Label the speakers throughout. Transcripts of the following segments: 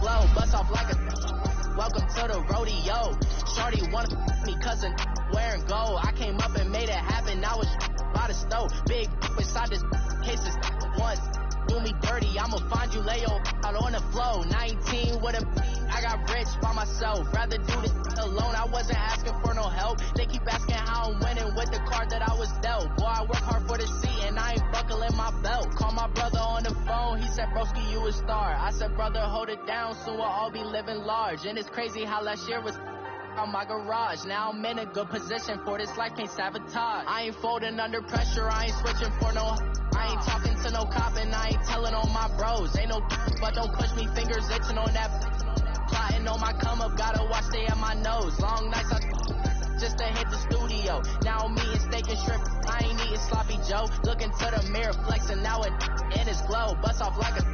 Speaker 1: glow, bust off like a welcome to the rodeo. Shorty wanna me cousin wearing gold. I came up and made it happen. I was by the stove. Big inside this cases once. Do me dirty, I'ma find you, lay your out on the floor. 19 with a I got rich by myself. Rather do this alone. I wasn't asking for no help. They keep asking how I'm winning with the card that I was dealt. Boy, I work hard for the seat and I ain't buckling my belt. Call my brother on the phone. He said, broski, you a star. I said, brother, hold it down. Soon we'll all be living large. And it's crazy how last year was on my garage. Now I'm in a good position for this life, can't sabotage. I ain't folding under pressure. I ain't switching for no. I ain't talking to no cop and I ain't telling on my bros. Ain't no but don't push me, fingers itching on that. Plotting on my come up, gotta watch stay at my nose. Long nights I just to hit the studio. Now I'm eating steak and shrimp. I ain't eating sloppy Joe. Looking to the mirror, flexing now it in his glow. Bust off like a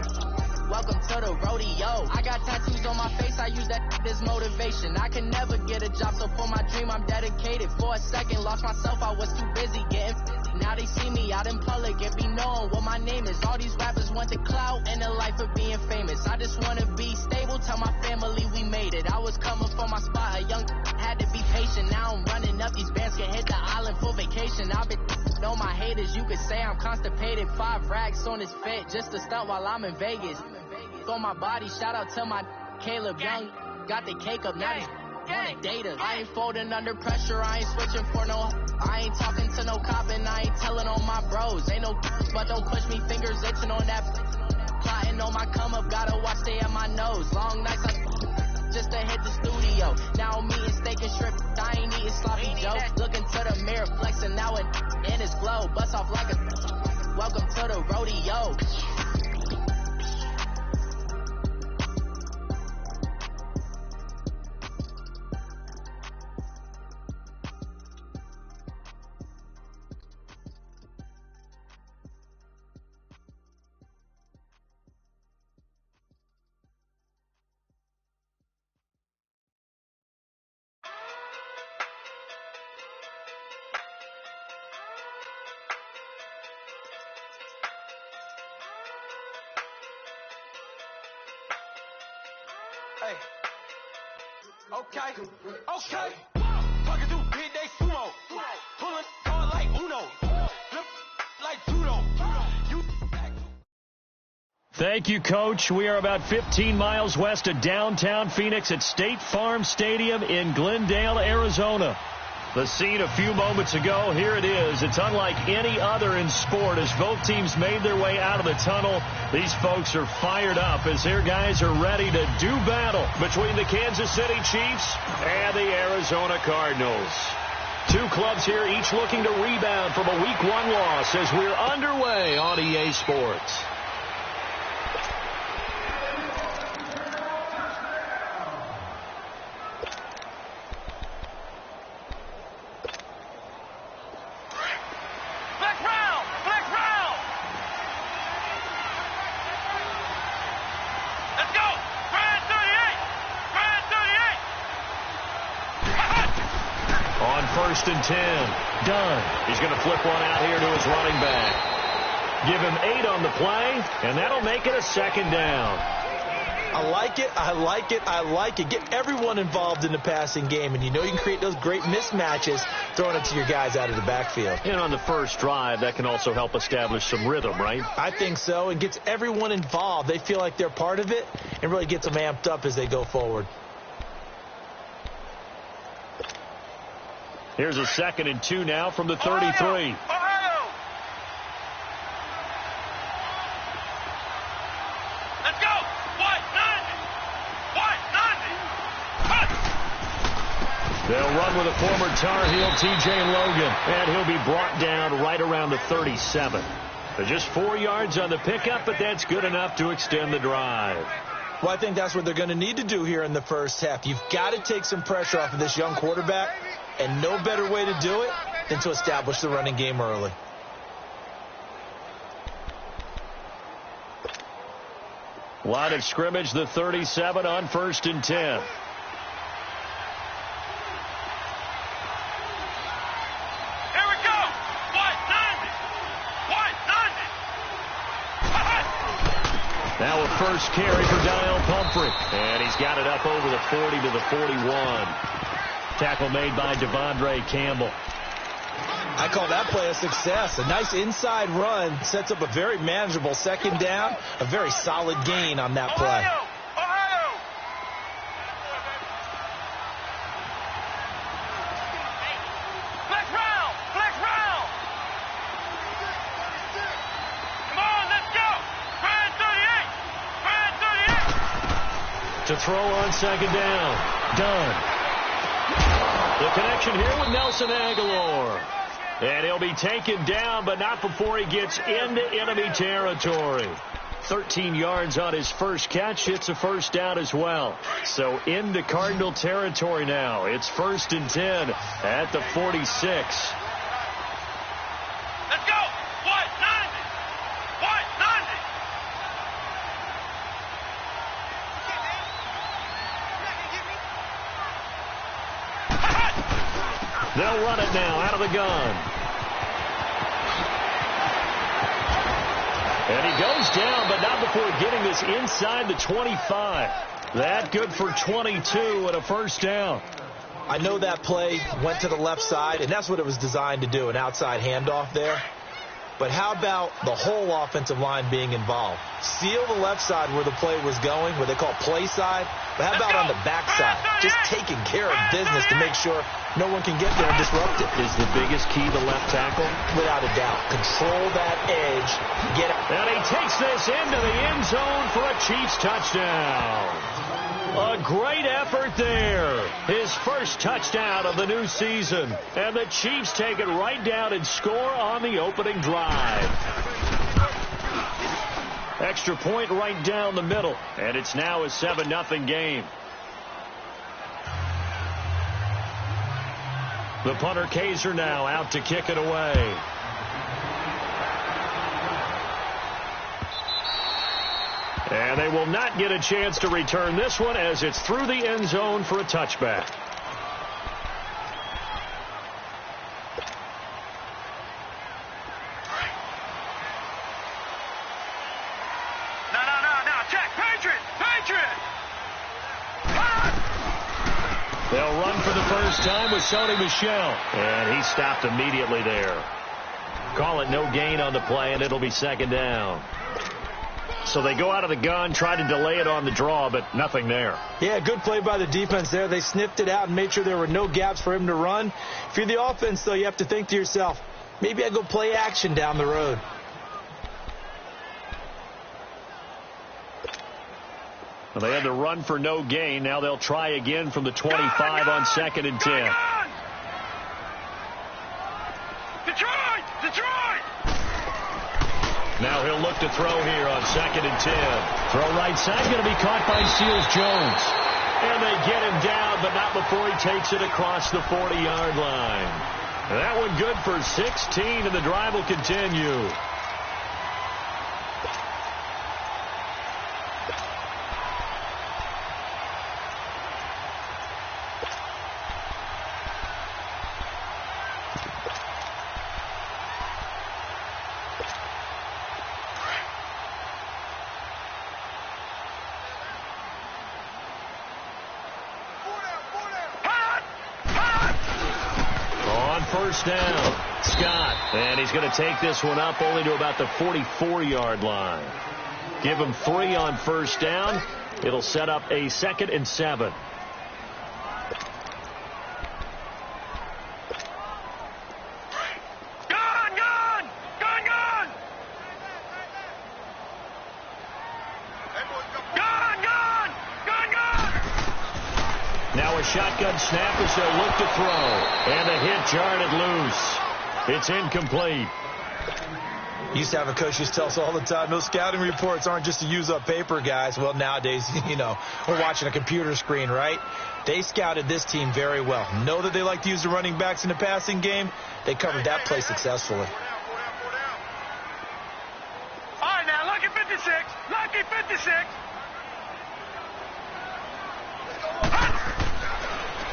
Speaker 1: welcome to the rodeo. I got tattoos on my face, I use that as motivation. I can never get a job, so for my dream I'm dedicated. For a second, lost myself, I was too busy getting. Now they see me out in public and be knowing what my name is. All these rappers want the clout and the life of being famous. I just wanna be stable, tell my family we made it. I was coming for my spot, a young had to be patient. Now I'm running up, these bands can hit the island for vacation. I've been know my haters, you could say I'm constipated. 5 racks on his fit, just to stunt while I'm in Vegas. On my body, shout out to my Caleb Young. Got the cake up, now he's wanna date us. I ain't folding under pressure, I ain't switching for no. I ain't talking to no cop and I ain't telling on my bros. Ain't no but don't push me, fingers itching on that. Plotting on my come up, gotta watch stay at my nose. Long nights I just to hit the studio. Now I'm eating steak and shrimp, I ain't eating sloppy Joe. Looking to the mirror, flexing now it in his glow. Bust off like a welcome to the rodeo.
Speaker 2: Hey, okay. Talking to big day sumo. Pulling hard like Uno. Flip like judo.
Speaker 3: Thank you, Coach. We are about 15 miles west of downtown Phoenix at State Farm Stadium in Glendale, Arizona. The scene a few moments ago, here it is. It's unlike any other in sport as both teams made their way out of the tunnel. These folks are fired up as their guys are ready to do battle between the Kansas City Chiefs and the Arizona Cardinals. Two clubs here, each looking to rebound from a Week 1 loss as we're underway on EA Sports. First and 10. Dunn. He's going to flip one out here to his running back. Give him 8 on the play, and that'll make it a second down.
Speaker 4: I like it. I like it. I like it. Get everyone involved in the passing game, and you know you can create those great mismatches throwing it to your guys out of the backfield.
Speaker 3: And on the first drive, that can also help establish some rhythm, right?
Speaker 4: I think so. It gets everyone involved. They feel like they're part of it and really gets them amped up as they go forward.
Speaker 3: Here's a 2nd and 2 now from the 33.
Speaker 2: Ohio! Let's go! What? 90!
Speaker 3: They'll run with a former Tar Heel, TJ Logan, and he'll be brought down right around the 37. Just 4 yards on the pickup, but that's good enough to extend the drive.
Speaker 4: Well, I think that's what they're going to need to do here in the first half. You've got to take some pressure off of this young quarterback, and no better way to do it than to establish the running game early.
Speaker 3: Line of scrimmage, the 37 on 1st and 10. Now a 1st carry for Dial Pumphrey. And he's got it up over the 40 to the 41. Tackle made by Devondre Campbell.
Speaker 4: I call that play a success. A nice inside run sets up a very manageable second down. A very solid gain on that play.
Speaker 3: To throw on second down. Done. The connection here with Nelson Aguilar. And he'll be taken down, but not before he gets into enemy territory. 13 yards on his first catch. It's a first down as well. So into Cardinal territory now. It's 1st and 10 at the 46. They'll run it now out of the gun. And he goes down, but not before getting this inside the 25. That good for 22 and a first down.
Speaker 4: I know that play went to the left side, and that's what it was designed to do, an outside handoff there. But how about the whole offensive line being involved? Seal the left side where the play was going, where they call play side. But how about on the back side? Just taking care of business to make sure no one can get there and disrupt it.
Speaker 3: Is the biggest key the left tackle?
Speaker 4: Without a doubt. Control that edge. Get it.
Speaker 3: And he takes this into the end zone for a Chiefs touchdown. A great effort there. His first touchdown of the new season. And the Chiefs take it right down and score on the opening drive. Extra point right down the middle. And it's now a 7-0 game. The punter Kaiser now out to kick it away. And they will not get a chance to return this one as it's through the end zone for a touchback.
Speaker 2: No. Check. Patriot.
Speaker 3: They'll run for the first time with Sony Michel. And he stopped immediately there. Call it no gain on the play, and it'll be second down. So they go out of the gun, try to delay it on the draw, but nothing there.
Speaker 4: Yeah, good play by the defense there. They sniffed it out and made sure there were no gaps for him to run. If you're the offense, though, you have to think to yourself, maybe I go play action down the road.
Speaker 3: Well, they had to run for no gain. Now they'll try again from the 25 on 2nd and 10.
Speaker 2: Detroit!
Speaker 3: Now he'll look to throw here on 2nd and 10. Throw right side, going to be caught by Seals Jones. And they get him down, but not before he takes it across the 40-yard line. That one good for 16, and the drive will continue. First down, Scott. And he's going to take this one up only to about the 44-yard line. Give him 3 on first down. It'll set up a 2nd and 7. Now a shotgun snap as they'll look to throw. And the hit jarred it loose. It's incomplete.
Speaker 4: Used to have a coach used to tell us all the time, those scouting reports aren't just to use up paper, guys. Well, nowadays, we're watching a computer screen, right? They scouted this team very well. Know that they like to use the running backs in the passing game. They covered that play successfully.
Speaker 2: All right, now, lucky 56. Lucky 56.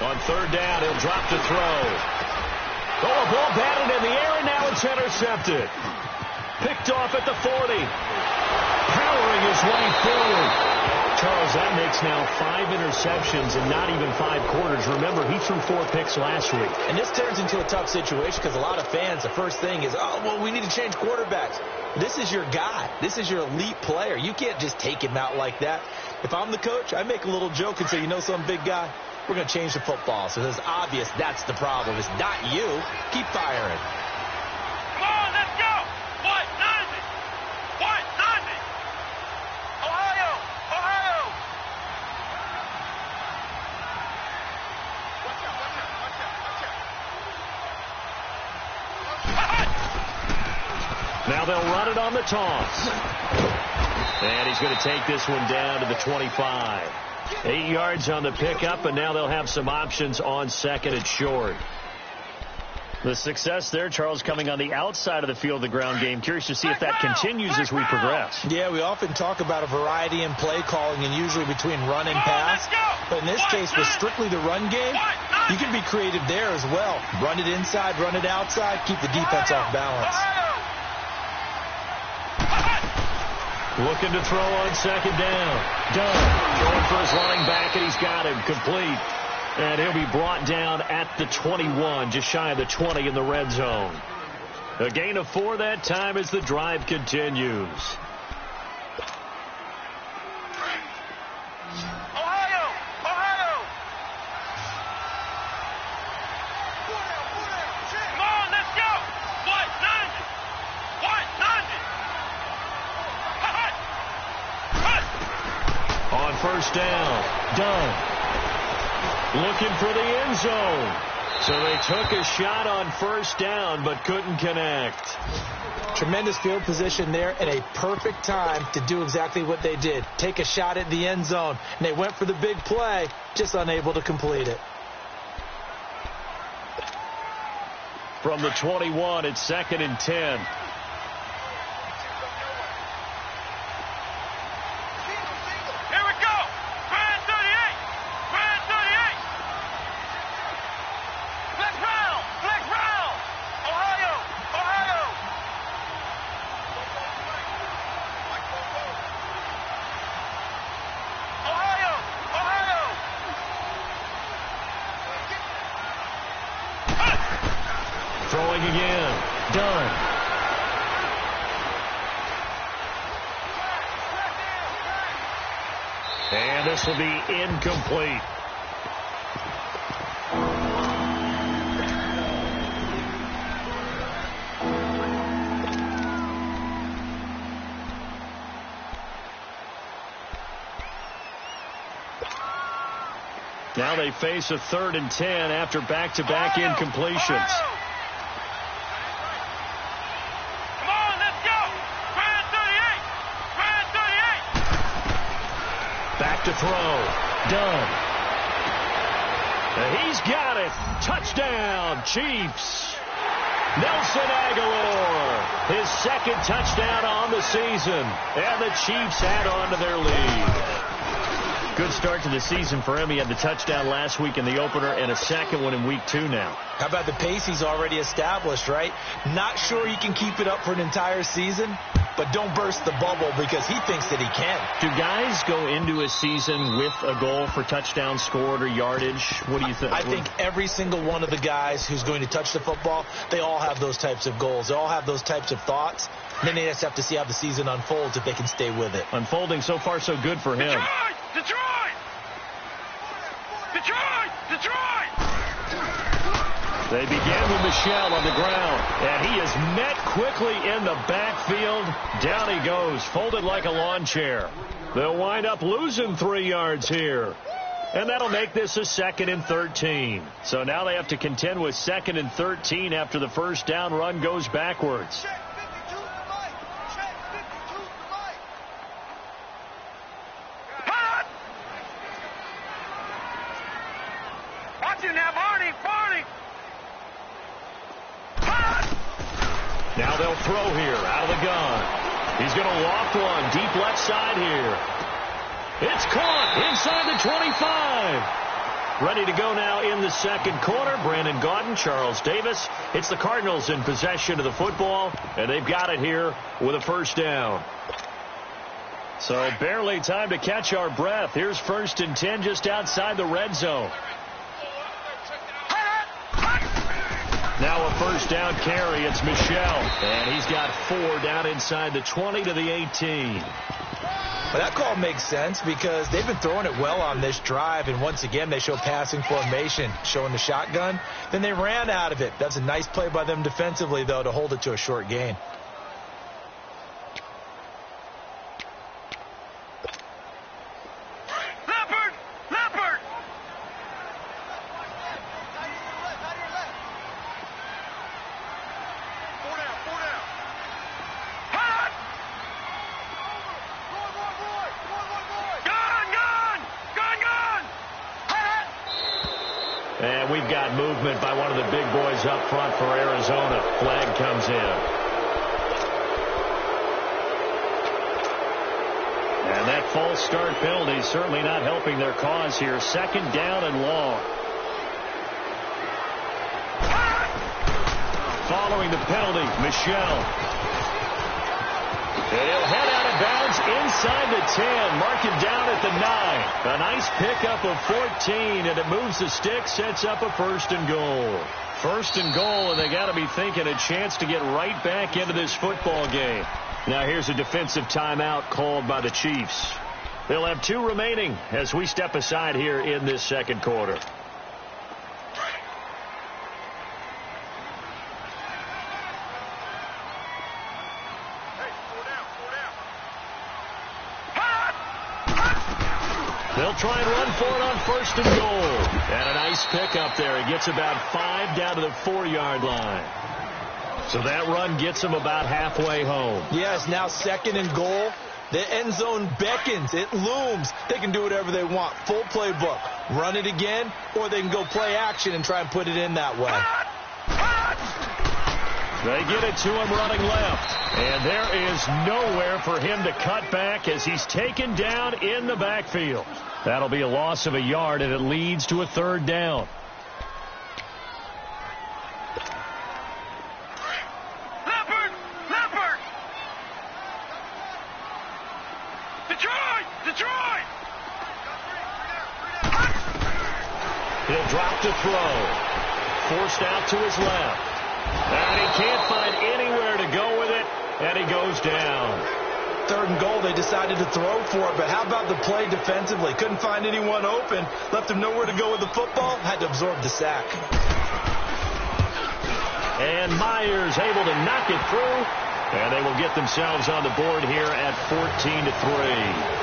Speaker 3: On third down, he'll drop to throw. Oh, a ball batted in the air, and now it's intercepted. Picked off at the 40. powering his way forward. Charles, that makes now 5 interceptions in not even 5 quarters. Remember, he threw 4 picks last week.
Speaker 4: And this turns into a tough situation because a lot of fans, the first thing is, oh, well, we need to change quarterbacks. This is your guy. This is your elite player. You can't just take him out like that. If I'm the coach, I make a little joke and say, you know, some big guy, we're going to change the football. So it's obvious that's the problem. It's not you. Keep firing.
Speaker 2: Come on, let's go. What? Nothing. What? Nothing. Ohio. Ohio. Watch out, watch out, watch out, watch out.
Speaker 3: Now they'll run it on the toss. And he's going to take this one down to the 25. 8 yards on the pickup, and now they'll have some options on second and short. The success there, Charles, coming on the outside of the field, the ground game. Curious to see if that continues as we progress.
Speaker 4: Yeah, we often talk about a variety in play calling and usually between run and pass. But in this case, with strictly the run game, you can be creative there as well. Run it inside, run it outside, keep the defense off balance.
Speaker 3: Looking to throw on second down. Done. Going for his running back, and he's got him complete. And he'll be brought down at the 21, just shy of the 20 in the red zone. A gain of 4 that time as the drive continues.
Speaker 2: Ohio! Ohio! Come on, let's go! What? Nothing! What? Nothing!
Speaker 3: On first down, done. Looking for the end zone. So they took a shot on first down, but couldn't connect.
Speaker 4: Tremendous field position there and a perfect time to do exactly what they did. Take a shot at the end zone. And they went for the big play, just unable to complete it.
Speaker 3: From the 21, it's 2nd and 10. Throwing again. Done. And this will be incomplete. Now they face a 3rd and 10 after back-to-back incompletions. Back to throw. Done. He's got it. Touchdown, Chiefs. Nelson Aguilar, his 2nd touchdown on the season. And the Chiefs add on to their lead. Good start to the season for him. He had the touchdown last week in the opener and a 2nd one in week 2 now.
Speaker 4: How about the pace he's already established, right? Not sure he can keep it up for an entire season, but don't burst the bubble because he thinks that he can.
Speaker 3: Do guys go into a season with a goal for touchdowns scored or yardage? What do you think?
Speaker 4: I think every single one of the guys who's going to touch the football, they all have those types of goals. They all have those types of thoughts. And then they just have to see how the season unfolds if they can stay with it.
Speaker 3: Unfolding so far so good for him.
Speaker 2: Detroit! Detroit! Detroit!
Speaker 3: They begin with Michel on the ground, and he is met quickly in the backfield. Down he goes, folded like a lawn chair. They'll wind up losing 3 yards here. And that'll make this a 2nd and 13. So now they have to contend with 2nd and 13 after the first down run goes backwards. Now they'll throw here out of the gun. He's going to loft one deep left side here. It's caught inside the 25. Ready to go now in the 2nd quarter. Brandon Gaudin, Charles Davis. It's the Cardinals in possession of the football, and they've got it here with a first down. So barely time to catch our breath. Here's 1st and 10 just outside the red zone. Now a 1st down carry. It's Michel. And he's got 4 down inside the 20 to the 18.
Speaker 4: Well, that call makes sense because they've been throwing it well on this drive, and once again they show passing formation, showing the shotgun. Then they ran out of it. That's a nice play by them defensively, though, to hold it to a short gain.
Speaker 3: And we've got movement by one of the big boys up front for Arizona. Flag comes in. And that false start penalty is certainly not helping their cause here. 2nd down and long. Following the penalty, Michel. And he'll head out of bounds inside the 10. Mark him down at the 9. A nice pickup of 14, and it moves the stick, sets up a 1st and goal. 1st and goal, and they got to be thinking a chance to get right back into this football game. Now here's a defensive timeout called by the Chiefs. They'll have 2 remaining as we step aside here in this 2nd quarter. They'll try and run for it on 1st and goal. And a nice pickup there. He gets about 5 down to the 4-yard line. So that run gets him about halfway home.
Speaker 4: Yes, now 2nd and goal. The end zone beckons. It looms. They can do whatever they want. Full playbook. Run it again, or they can go play action and try and put it in that way.
Speaker 3: They get it to him running left. And there is nowhere for him to cut back as he's taken down in the backfield. That'll be a loss of a yard, and it leads to a 3rd down.
Speaker 2: Leopard! Detroit!
Speaker 3: He'll drop to throw. Forced out to his left. And he can't find anywhere to go with it, and he goes down.
Speaker 4: 3rd and goal, they decided to throw for it, but how about the play defensively? Couldn't find anyone open, left him nowhere to go with the football, had to absorb the sack.
Speaker 3: And Myers able to knock it through, and they will get themselves on the board here at 14-3.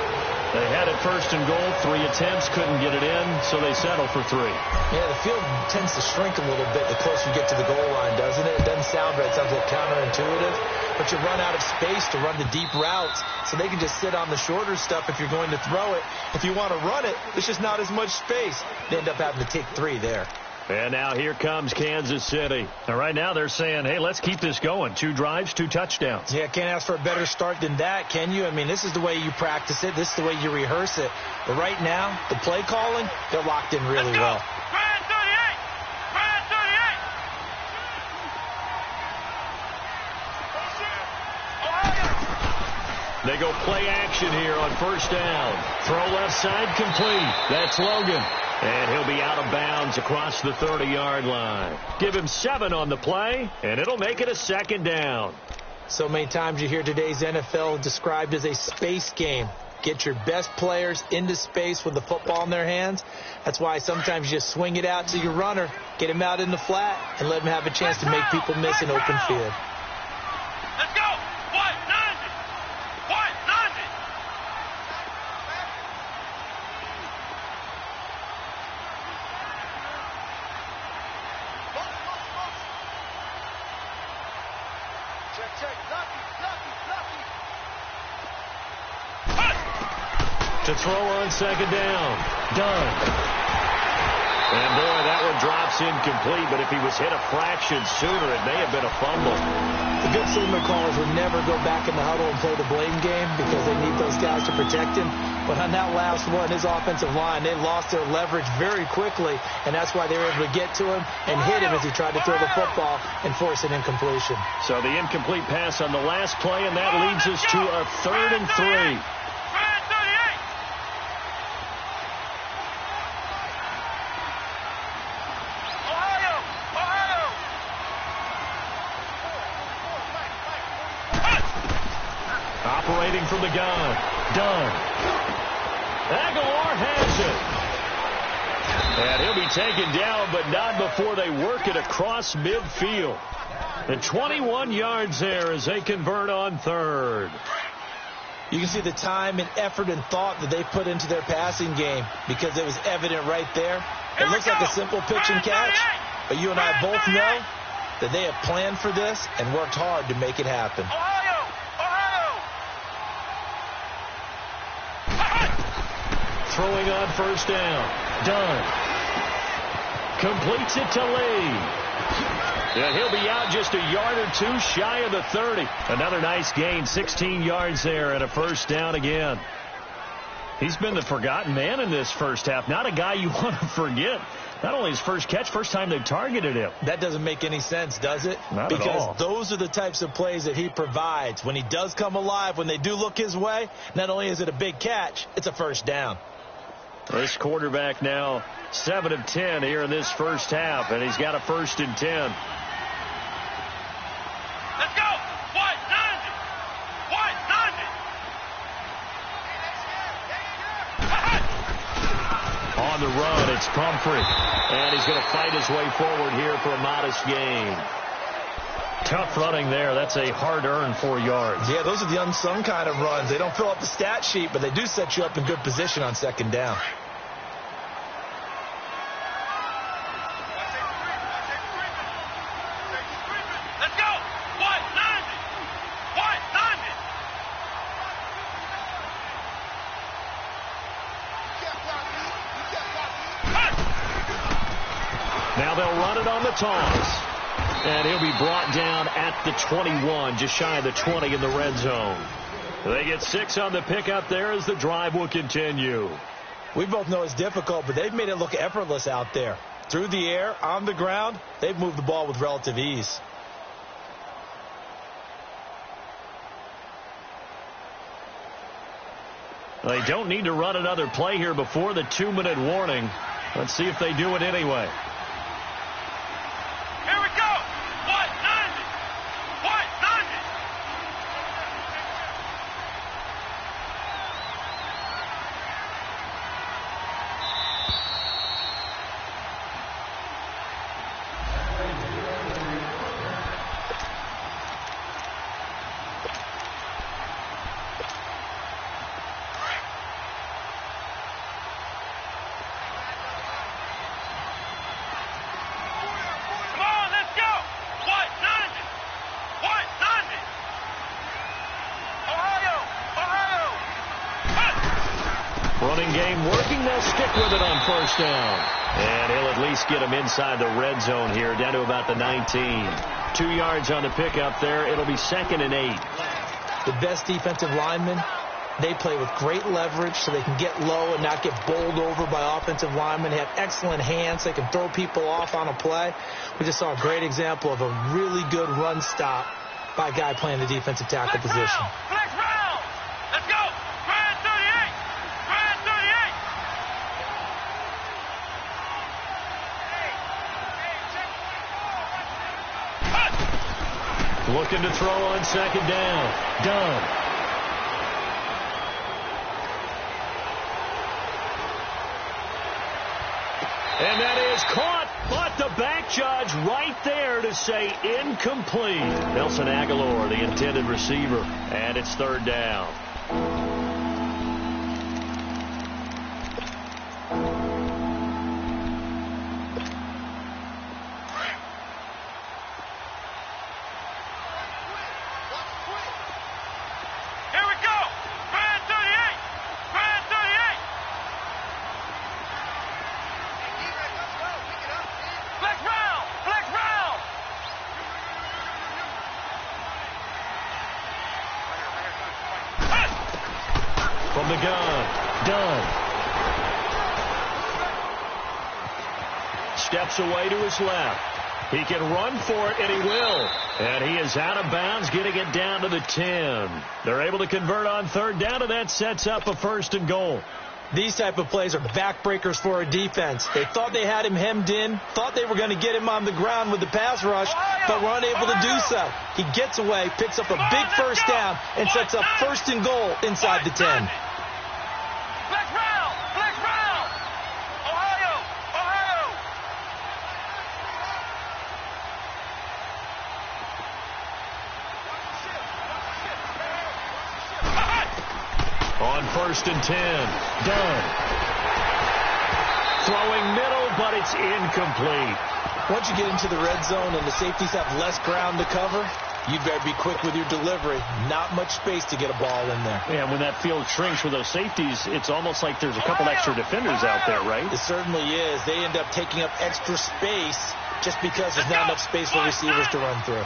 Speaker 3: They had it 1st and goal, 3 attempts, couldn't get it in, so they settle for 3.
Speaker 4: Yeah, the field tends to shrink a little bit the closer you get to the goal line, doesn't it? It doesn't sound right. It sounds a little counterintuitive. But you run out of space to run the deep routes, so they can just sit on the shorter stuff if you're going to throw it. If you want to run it, there's just not as much space. They end up having to take 3 there.
Speaker 3: And now here comes Kansas City. And right now they're saying, hey, let's keep this going. 2 drives, 2 touchdowns.
Speaker 4: Yeah, can't ask for a better start than that, can you? I mean, this is the way you practice it. This is the way you rehearse it. But right now, the play calling, they're locked in really well.
Speaker 3: They go play action here on 1st down. Throw left side complete. That's Logan. And he'll be out of bounds across the 30-yard line. Give him 7 on the play, and it'll make it a 2nd down.
Speaker 4: So many times you hear today's NFL described as a space game. Get your best players into space with the football in their hands. That's why sometimes you just swing it out to your runner, get him out in the flat, and let him have a chance to make people miss an open field.
Speaker 2: Let's go! What?
Speaker 3: To throw on 2nd down. Done. And, boy, that one drops incomplete, but if he was hit a fraction sooner, it may have been a fumble.
Speaker 4: The good signal callers would never go back in the huddle and play the blame game because they need those guys to protect him. But on that last one, his offensive line, they lost their leverage very quickly, and that's why they were able to get to him and hit him as he tried to throw the football and force an incompletion.
Speaker 3: So the incomplete pass on the last play, and that leads us to a 3rd and 3. from the gun. Done. Aguilar has it. And he'll be taken down, but not before they work it across midfield. And 21 yards there as they convert on third.
Speaker 4: You can see the time and effort and thought that they put into their passing game because it was evident right there. It looks like a simple pitch and catch, but you and I both know that they have planned for this and worked hard to make it happen.
Speaker 3: Throwing on first down. Done. Completes it to Lee. And he'll be out just a yard or two shy of the 30. Another nice gain, 16 yards there and a first down again. He's been the forgotten man in this first half. Not a guy you want to forget. Not only his first catch, first time they targeted him.
Speaker 4: That doesn't make any sense, does it?
Speaker 3: Not at all.
Speaker 4: Because those are the types of plays that he provides. When he does come alive, when they do look his way, not only is it a big catch, it's a first down.
Speaker 3: This quarterback now 7 of 10 here in this first half, and he's got a 1st and 10.
Speaker 2: Let's go! White 90! White 90!
Speaker 3: On the run, it's Pumphrey. And he's going to fight his way forward here for a modest gain. Tough running there. That's a hard-earned 4 yards.
Speaker 4: Yeah, those are the unsung kind of runs. They don't fill up the stat sheet, but they do set you up in good position on second down.
Speaker 2: Let's go! White 90! White 90!
Speaker 3: Now they'll run it on the toss. And he'll be brought down at the 21, just shy of the 20 in the red zone. They get 6 on the pickup there as the drive will continue.
Speaker 4: We both know it's difficult, but they've made it look effortless out there. Through the air, on the ground, they've moved the ball with relative ease.
Speaker 3: They don't need to run another play here before the 2-minute warning. Let's see if they do it anyway.
Speaker 2: Here we go! White 90! White 90!
Speaker 3: Running game working. They'll stick with it on first down. And he'll at least get him inside the red zone here, down to about the 19. 2 yards on the pickup there. It'll be 2nd and 8.
Speaker 4: The best defensive linemen, they play with great leverage so they can get low and not get bowled over by offensive linemen. They have excellent hands. They can throw people off on a play. We just saw a great example of a really good run stop by a guy playing the defensive tackle position.
Speaker 2: Flex round! Let's go! Grand 38! Grand 38!
Speaker 3: Looking to throw on second down. Done. And that is caught, but the back judge right there to say incomplete. Nelson Aguilar, the intended receiver, and it's 3rd down.
Speaker 2: Here we go! Grand 38! Grand 38! Flex round! Flex round!
Speaker 3: From the gun, done. Steps away to his left. He can run for it, and he will. And he is out of bounds, getting it down to the 10. They're able to convert on 3rd down, and that sets up a 1st and goal.
Speaker 4: These type of plays are backbreakers for a defense. They thought they had him hemmed in, thought they were going to get him on the ground with the pass rush, but were unable to do so. He gets away, picks up a big first down, and sets up 1st and goal inside the 10.
Speaker 3: On 1st and 10, done. Throwing middle, but it's incomplete.
Speaker 4: Once you get into the red zone and the safeties have less ground to cover, you better be quick with your delivery. Not much space to get a ball in there.
Speaker 3: Yeah, when that field shrinks with those safeties, it's almost like there's a couple extra defenders out there, right?
Speaker 4: It certainly is. They end up taking up extra space just because there's not enough space for receivers to run through.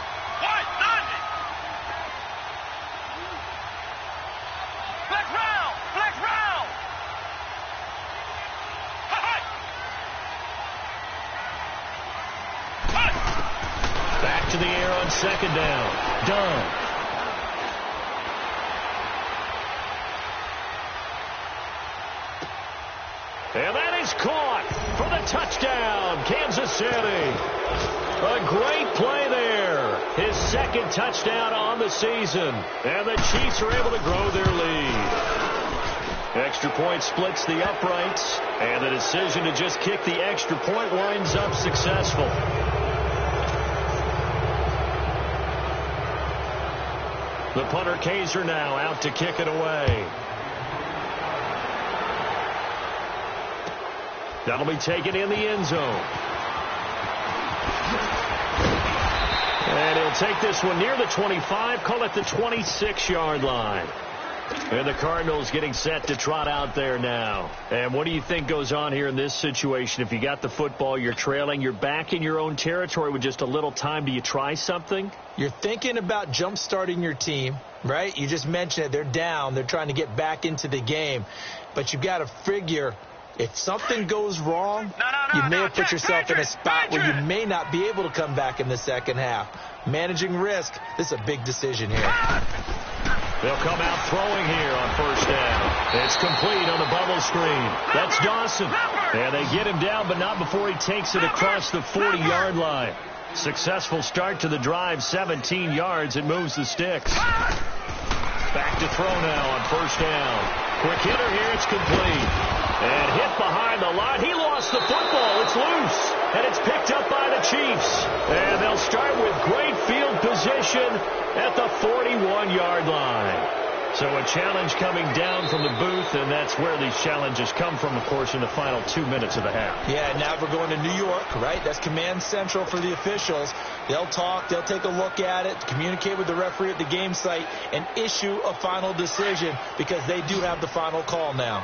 Speaker 3: To the air on 2nd down. Done. And that is caught for the touchdown, Kansas City. A great play there. His 2nd touchdown on the season. And the Chiefs are able to grow their lead. Extra point splits the uprights. And the decision to just kick the extra point winds up successful. The punter Kaiser now out to kick it away. That'll be taken in the end zone. And he'll take this one near the 25, call it the 26-yard line. And the Cardinals getting set to trot out there now. And what do you think goes on here in this situation? If you got the football, you're trailing, you're back in your own territory with just a little time. Do you try something?
Speaker 4: You're thinking about jump-starting your team, right? You just mentioned it. They're down. They're trying to get back into the game. But you've got to figure if something goes wrong, you may have put yourself in a spot where you may not be able to come back in the second half. Managing risk, this is a big decision here.
Speaker 3: They'll come out throwing here on 1st down. It's complete on the bubble screen. That's Dawson. And they get him down, but not before he takes it across the 40-yard line. Successful start to the drive, 17 yards, and moves the sticks. Back to throw now on 1st down. Quick hitter here, it's complete. And hit behind the line. He lost the football. It's loose. And it's picked up by the Chiefs. And they'll start with great field position at the 41-yard line. So a challenge coming down from the booth, and that's where these challenges come from, of course, in the final 2 minutes of the half.
Speaker 4: Yeah, now we're going to New York, right? That's command central for the officials. They'll talk, they'll take a look at it, communicate with the referee at the game site, and issue a final decision because they do have the final call now.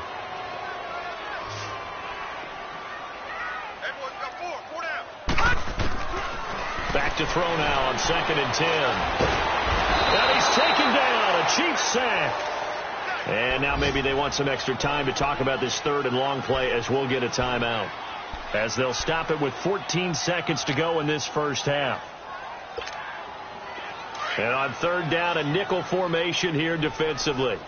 Speaker 3: Back to throw now on 2nd and 10. And he's taken down, a Chiefs sack. And now maybe they want some extra time to talk about this 3rd and long play as we'll get a timeout. As they'll stop it with 14 seconds to go in this first half. And on 3rd down, a nickel formation here defensively.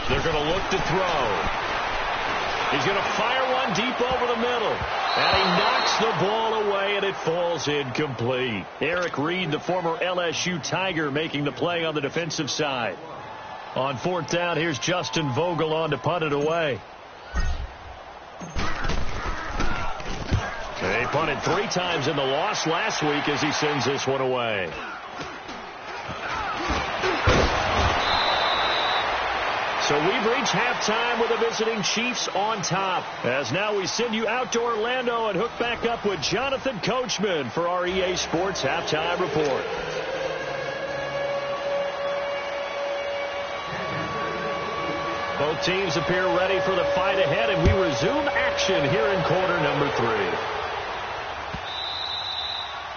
Speaker 3: They're going to look to throw. He's going to fire one deep over the middle. And he knocks the ball away, and it falls incomplete. Eric Reed, the former LSU Tiger, making the play on the defensive side. On 4th down, here's Justin Vogel on to punt it away. They punted 3 times in the loss last week as he sends this one away. So we've reached halftime with the visiting Chiefs on top. As now we send you out to Orlando and hook back up with Jonathan Coachman for our EA Sports Halftime Report. Both teams appear ready for the fight ahead, and we resume action here in quarter number 3.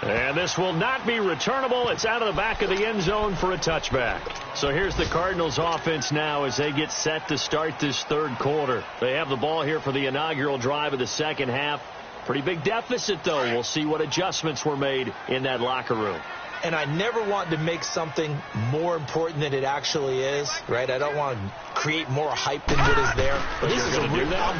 Speaker 3: And this will not be returnable. It's out of the back of the end zone for a touchback. So here's the Cardinals offense now as they get set to start this third quarter. They have the ball here for the inaugural drive of the second half. Pretty big deficit, though. We'll see what adjustments were made in that locker room.
Speaker 4: And I never want to make something more important than it actually is, right? I don't want to create more hype than what is there. But this is I'm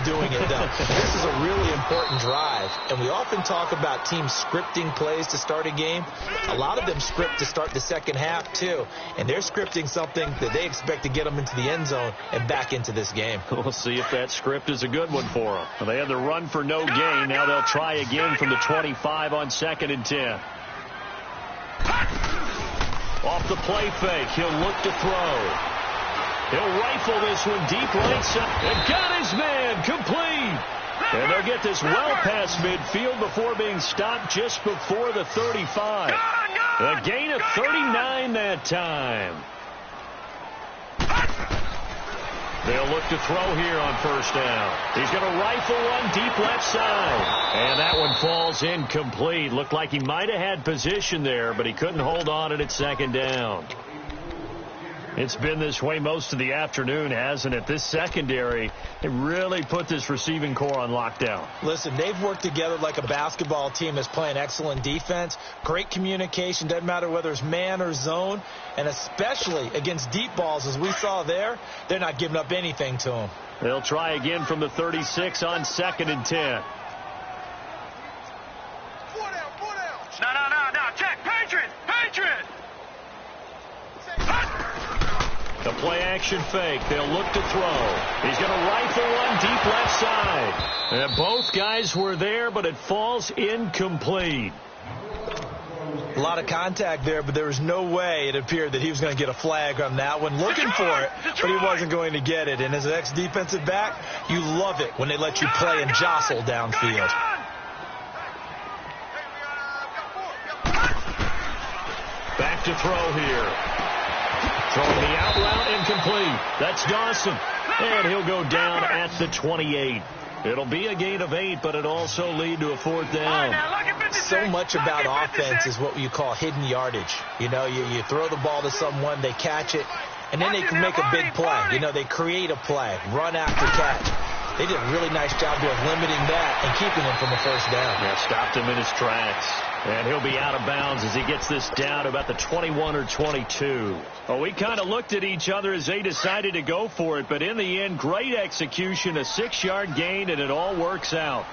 Speaker 4: doing it, though. This is a really important drive. And we often talk about teams scripting plays to start a game. A lot of them script to start the second half, too. And they're scripting something that they expect to get them into the end zone and back into this game.
Speaker 3: We'll see if that script is a good one for them. Well, they had the run for no gain. Now they'll try again from the 25 on 2nd and 10. Off the play fake, he'll look to throw. He'll rifle this one deep right side. And got his man complete. And they'll get this well past midfield before being stopped just before the 35. A gain of 39 that time. They'll look to throw here on first down. He's going to rifle one deep left side. And that one falls incomplete. Looked like he might have had position there, but he couldn't hold on it at second down. It's been this way most of the afternoon, hasn't it? This secondary, it really put this receiving core on lockdown.
Speaker 4: Listen, they've worked together like a basketball team that's playing excellent defense. Great communication. Doesn't matter whether it's man or zone. And especially against deep balls, as we saw there, they're not giving up anything to them.
Speaker 3: They'll try again from the 36 on 2nd and 10.
Speaker 2: No. Check. Patriot.
Speaker 3: The play action fake. They'll look to throw. He's going to rifle one deep left side. And both guys were there, but it falls incomplete.
Speaker 4: A lot of contact there, but there was no way it appeared that he was going to get a flag on that one. Looking for it, but he wasn't going to get it. And as an ex-defensive back, you love it when they let you play and jostle downfield.
Speaker 3: Back to throw here. Throwing the out route incomplete. That's Dawson. And he'll go down at the 28. It'll be a gain of 8, but it also lead to a 4th down.
Speaker 4: So much about offense is what you call hidden yardage. You know, you throw the ball to someone, they catch it, and then they can make a big play. You know, they create a play, run after catch. They did a really nice job of limiting that and keeping him from the first down.
Speaker 3: Yeah, stopped him in his tracks. And he'll be out of bounds as he gets this down about the 21 or 22. Well, we kind of looked at each other as they decided to go for it, but in the end, great execution, a 6-yard gain, and it all works out.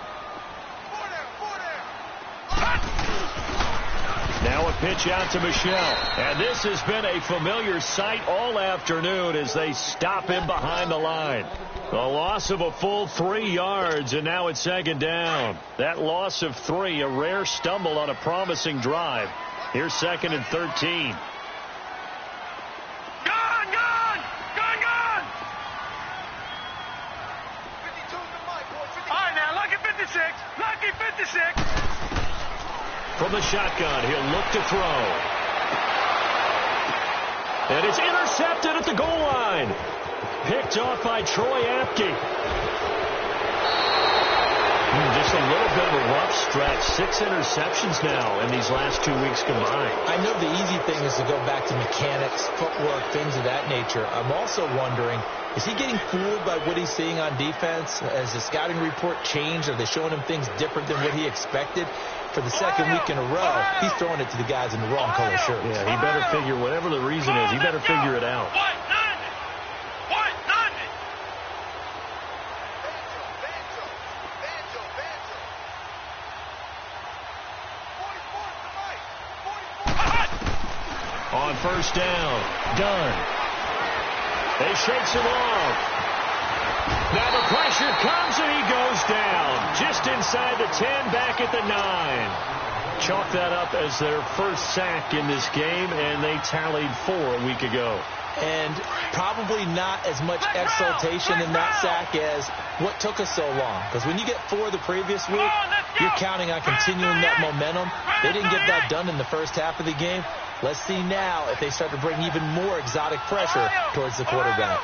Speaker 3: Now a pitch out to Michelle. And this has been a familiar sight all afternoon as they stop him behind the line. A loss of a full 3 yards, and now it's 2nd down. That loss of 3, a rare stumble on a promising drive. Here's 2nd and 13.
Speaker 2: Gone!
Speaker 5: 52 to Mike, boy. 52.
Speaker 2: All right, now, lucky 56. Lucky 56.
Speaker 3: From the shotgun, he'll look to throw. And it's intercepted at the goal line. Picked off by Troy Apke. Just a little bit of a rough stretch. 6 interceptions now in these last 2 weeks combined.
Speaker 4: I know the easy thing is to go back to mechanics, footwork, things of that nature. I'm also wondering, is he getting fooled by what he's seeing on defense? Has the scouting report changed? Are they showing him things different than what he expected? For the second week in a row, he's throwing it to the guys in the wrong color shirts.
Speaker 3: Yeah, he better figure, whatever the reason is, he better figure it out. On first down, Dunn. They shakes him off. Now the pressure comes and he goes down. Just inside the 10, back at the 9. Chalk that up as their first sack in this game, and they tallied 4 a week ago.
Speaker 4: And probably not as much exultation in that sack as what took us so long. Because when you get 4 the previous week, you're counting on continuing that momentum. They didn't get that done in the first half of the game. Let's see now if they start to bring even more exotic pressure towards the quarterback.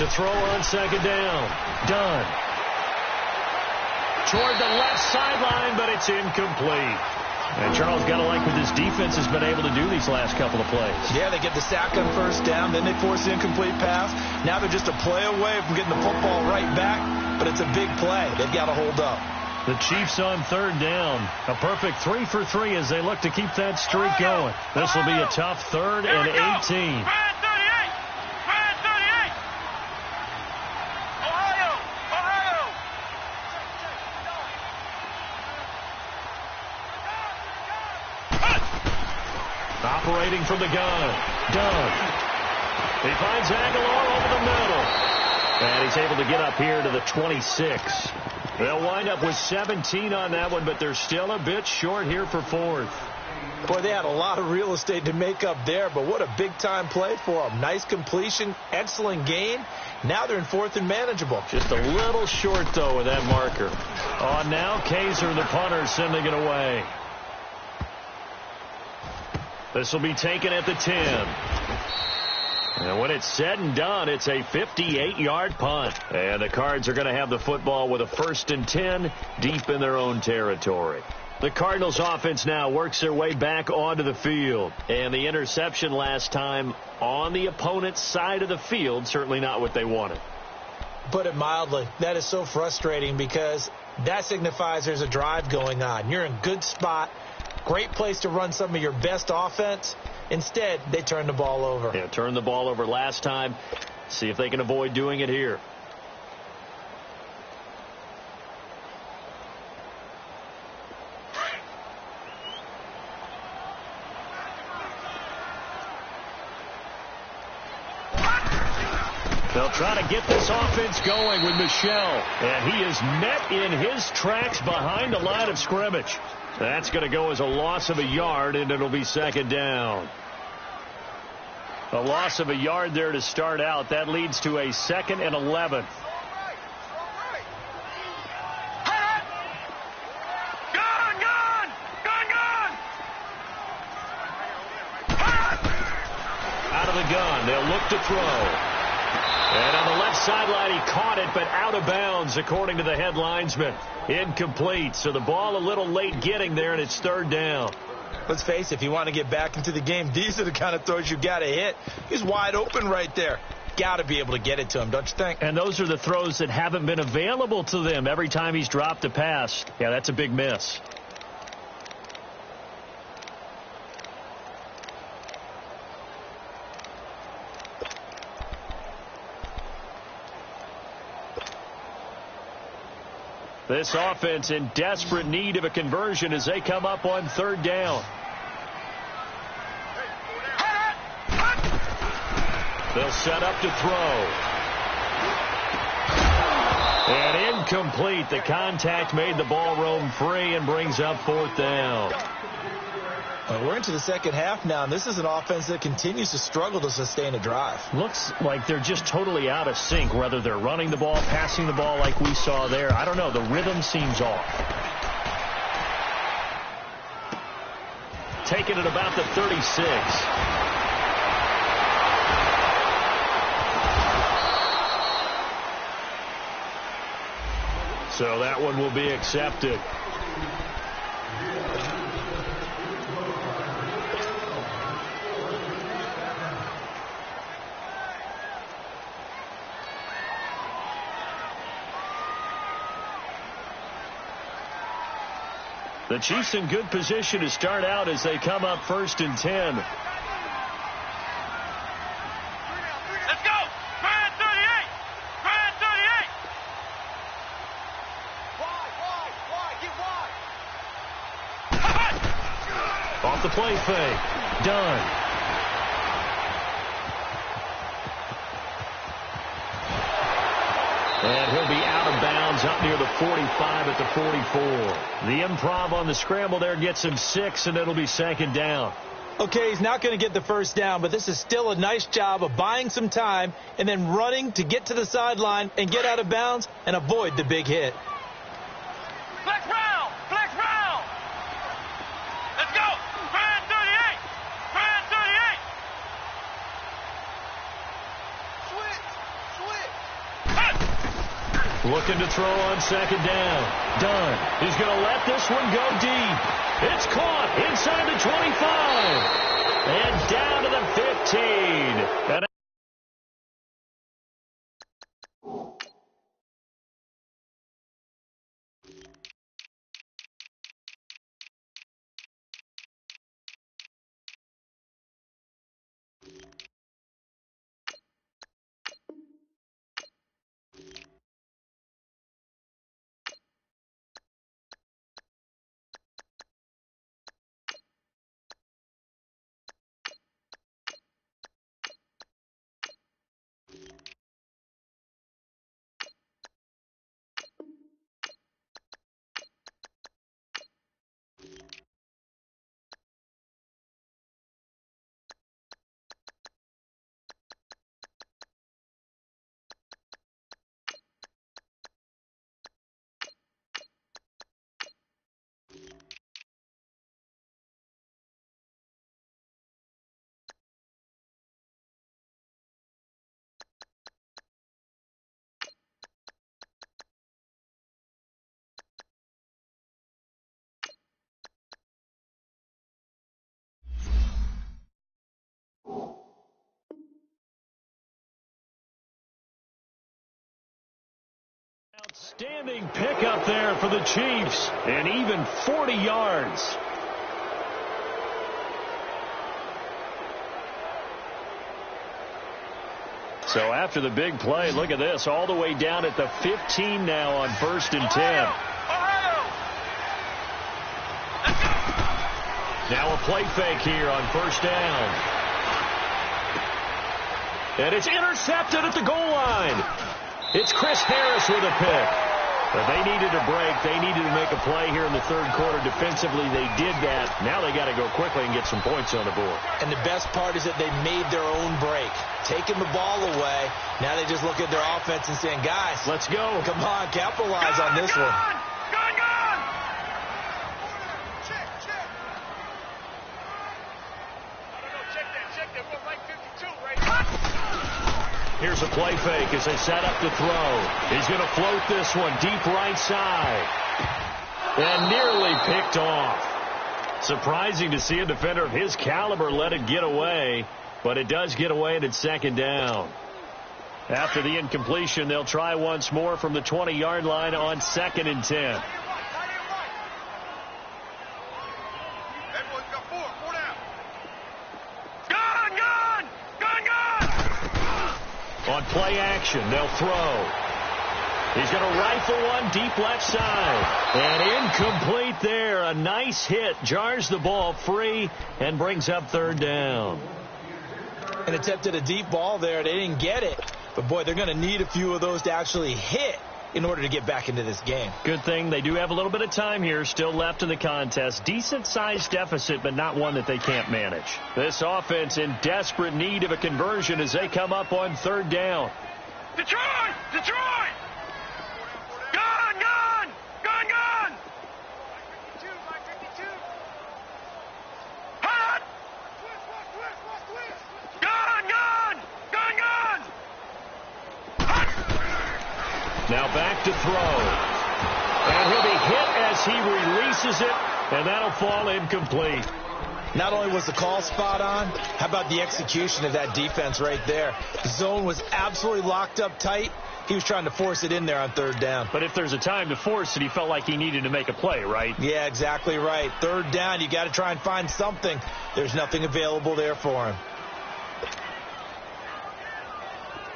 Speaker 3: To throw on second down. Done. Toward the left sideline, but it's incomplete. And Charles, got to like what this defense has been able to do these last couple of plays.
Speaker 4: Yeah, they get the sack on first down, then they force the incomplete pass. Now they're just a play away from getting the football right back, but it's a big play. They've got to hold up.
Speaker 3: The Chiefs on third down. A perfect 3 for 3 as they look to keep that streak going. This will be a tough 3rd and 18. Operating from the gun. Dunn. He finds Aguilar over the middle. And he's able to get up here to the 26. They'll wind up with 17 on that one, but they're still a bit short here for 4th.
Speaker 4: Boy, they had a lot of real estate to make up there, but what a big-time play for them. Nice completion, excellent gain. Now they're in 4th and manageable.
Speaker 3: Just a little short, though, with that marker. On now, Kaiser, the punter, sending it away. This will be taken at the 10. And when it's said and done, it's a 58-yard punt. And the Cards are going to have the football with a 1st and 10 deep in their own territory. The Cardinals offense now works their way back onto the field. And the interception last time on the opponent's side of the field, certainly not what they wanted.
Speaker 4: Put it mildly, that is so frustrating because that signifies there's a drive going on. You're in good spot. Great place to run some of your best offense. Instead, they turn the ball over.
Speaker 3: Yeah, turned the ball over last time. See if they can avoid doing it here. They'll try to get this offense going with Michel. And he is met in his tracks behind the line of scrimmage. That's going to go as a loss of a yard, and it'll be 2nd down. A loss of a yard there to start out. That leads to a 2nd and 11. Out of the gun. They'll look to throw. And on the left sideline, he caught it, but out of bounds, according to the head linesman. Incomplete. So the ball a little late getting there, and it's 3rd down.
Speaker 4: Let's face it, if you want to get back into the game, these are the kind of throws you got to hit. He's wide open right there. Got to be able to get it to him, don't you think?
Speaker 3: And those are the throws that haven't been available to them every time he's dropped a pass. Yeah, that's a big miss. This offense in desperate need of a conversion as they come up on 3rd down. They'll set up to throw. And incomplete. The contact made the ball roam free and brings up 4th down.
Speaker 4: We're into the second half now, and this is an offense that continues to struggle to sustain a drive.
Speaker 3: Looks like they're just totally out of sync, whether they're running the ball, passing the ball like we saw there. I don't know. The rhythm seems off. Taking it about the 36. So that one will be accepted. The Chiefs in good position to start out as they come up 1st and 10.
Speaker 2: Let's go! Brand 38! Brand 38! Wide, get wide!
Speaker 3: Off the play fake. Done. And he'll be out of bounds up near the 45 at the 44. The improv on the scramble there gets him 6, and it'll be 2nd down.
Speaker 4: Okay, he's not going to get the first down, but this is still a nice job of buying some time and then running to get to the sideline and get out of bounds and avoid the big hit.
Speaker 2: Flex round! Flex round! Let's go! Brand 38! Brand 38! Switch! Switch!
Speaker 3: looking to throw on second down. Dunn is going to let this one go deep. It's caught inside the 25 and down to the 15. And outstanding pickup there for the Chiefs, and even 40 yards. So after the big play, look at this, all the way down at the 15 now on 1st and 10. Now a play fake here on 1st down. And it's intercepted at the goal line. It's Chris Harris with a pick. But they needed a break. They needed to make a play here in the 3rd quarter. Defensively, they did that. Now they got to go quickly and get some points on the board.
Speaker 4: And the best part is that they made their own break. Taking the ball away. Now they just look at their offense and saying, guys,
Speaker 3: let's go.
Speaker 4: Come on, capitalize on this one.
Speaker 3: Here's a play fake as they set up to throw. He's going to float this one deep right side. And nearly picked off. Surprising to see a defender of his caliber let it get away, but it does get away and it's 2nd down. After the incompletion, they'll try once more from the 20-yard line on 2nd and 10. On play action, they'll throw. He's going to rifle one deep left side. And incomplete there. A nice hit. Jars the ball free and brings up 3rd down.
Speaker 4: And attempted a deep ball there. They didn't get it. But, boy, they're going to need a few of those to actually hit in order to get back into this game.
Speaker 3: Good thing they do have a little bit of time here still left in the contest. Decent-sized deficit, but not one that they can't manage. This offense in desperate need of a conversion as they come up on 3rd down.
Speaker 2: Detroit! Detroit! Gone! Gone! Gone! Gone! 52! Hot! Gone! Gone! Gone! Gone!
Speaker 3: Now back to throw. And he'll be hit as he releases it, and that'll fall incomplete.
Speaker 4: Not only was the call spot on, how about the execution of that defense right there? The zone was absolutely locked up tight. He was trying to force it in there on 3rd down.
Speaker 3: But if there's a time to force it, he felt like he needed to make a play, right?
Speaker 4: Yeah, exactly right. 3rd down, you got to try and find something. There's nothing available there for him.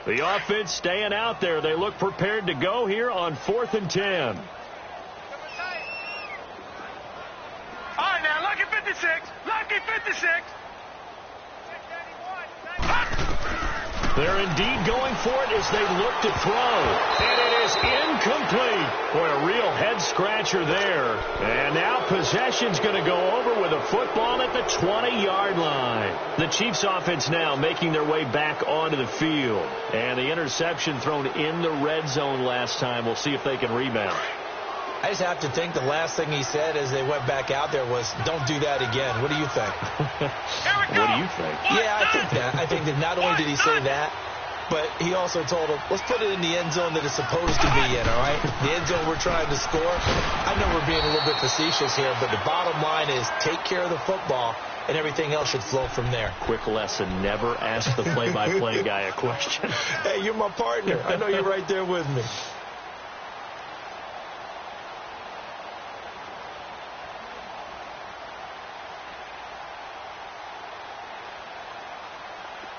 Speaker 3: The offense staying out there. They look prepared to go here on 4th and 10.
Speaker 2: All right, now, lucky 56. Lucky 56.
Speaker 3: They're indeed going for it as they look to throw. And it is incomplete. Boy, a real head-scratcher there. And now possession's going to go over with a football at the 20-yard line. The Chiefs offense now making their way back onto the field. And the interception thrown in the red zone last time. We'll see if they can rebound.
Speaker 4: I just have to think the last thing he said as they went back out there was, don't do that again. What do you think?
Speaker 3: What do you think?
Speaker 4: Yeah, I think that. I think that not only did he say that, But he also told him, let's put it in the end zone that it's supposed to be in, all right? The end zone we're trying to score. I know we're being a little bit facetious here, but the bottom line is take care of the football, and everything else should flow from there.
Speaker 3: Quick lesson, never ask the play-by-play guy a question.
Speaker 4: Hey, you're my partner. I know you're right there with me.